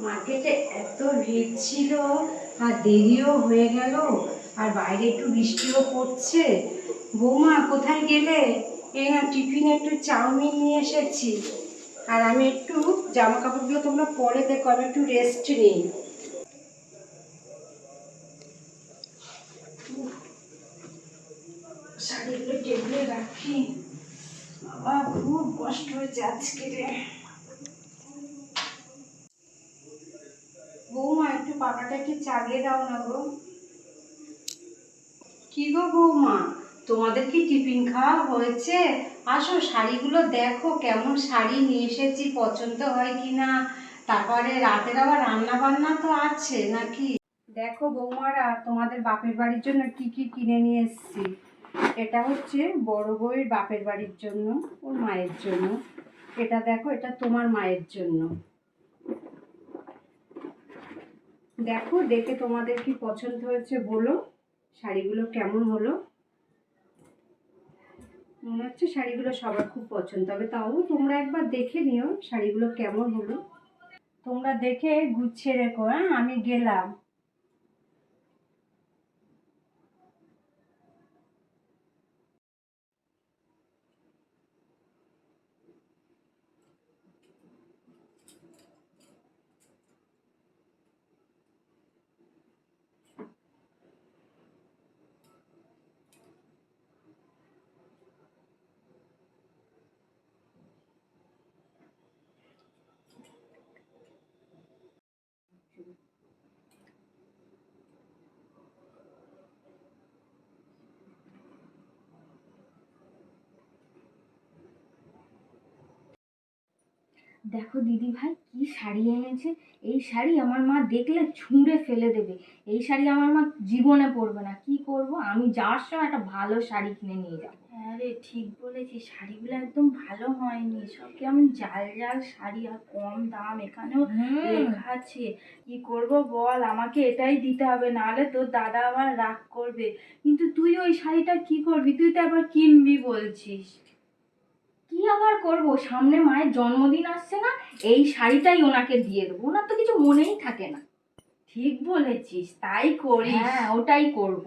মার্কেটে এত ভিড় ছিল আর দেরিও হয়ে গেল, আর বাইরে একটু বৃষ্টিও পড়ছে। বৌমা কোথায় গেলে? এই না টিফিনে একটু চাউমিন নিয়ে এসেছি। আর আমি একটু জামা কাপড়গুলো তোমরা পরে দেখো, আমি একটু রেস্ট নিই। শাড়িগুলো টেবিলে রাখি, বাবা খুব কষ্ট হয়েছে আজকে রে। বৌমা একটু পাখাটা একটু চালিয়ে দাও না গো। কি গো বৌমা, তোমাদের কি টিফিন খাওয়া হয়েছে? আসো, শাড়িগুলো দেখো কেমন শাড়ি নিয়ে এসেছি, পছন্দ হয় কিনা। তারপরে রাতের আবার রান্না বান্না তো আছে নাকি। দেখো বৌমারা, তোমাদের বাপের বাড়ির জন্য কি কি কিনে নিয়ে এসেছি। এটা হচ্ছে বড় বউয়ের বাপের বাড়ির জন্য, ওর মায়ের জন্য। এটা দেখো, এটা তোমার মায়ের জন্য। দেখো, দেখে তোমাদের কি পছন্দ হয়েছে বলো, শাড়িগুলো কেমন হলো। মনে হচ্ছে শাড়িগুলো সবার খুব পছন্দ হবে, তাও তোমরা একবার দেখে নিও শাড়িগুলো কেমন হলো। তোমরা দেখে গুছিয়ে রেখো, হ্যাঁ, আমি গেলাম। দেখো দিদি ভাই, কি শাড়ি এনেছে। এই শাড়ি আমার মা দেখলে ছুঁড়ে ফেলে দেবে। এই শাড়ি আমার মা জীবনে পরবে না। কি করব, আমি যাওয়ার সময় একটা ভালো শাড়ি কিনে নিয়ে যাবো। হ্যাঁ রে, ঠিক বলেছিস, শাড়িগুলো একদম ভালো হয়নি, সব কেমন জাল জাল শাড়ি, আর কম দাম। এখানেও লেখা আছে। কি করব বল, আমাকে এটাই দিতে হবে, নাহলে তোর দাদা আবার রাগ করবে। কিন্তু তুই ওই শাড়িটা কি করবি? তুই তো আবার কিনবি বলছিস। কি আবার করব, সামনে মায়ের জন্মদিন আসছে না, এই শাড়িটাই ওনাকে দিয়ে দেবো। ওনার তো কিছু মনেই থাকে না। ঠিক বলেছিস, তাই করিস। হ্যাঁ, ওটাই করব।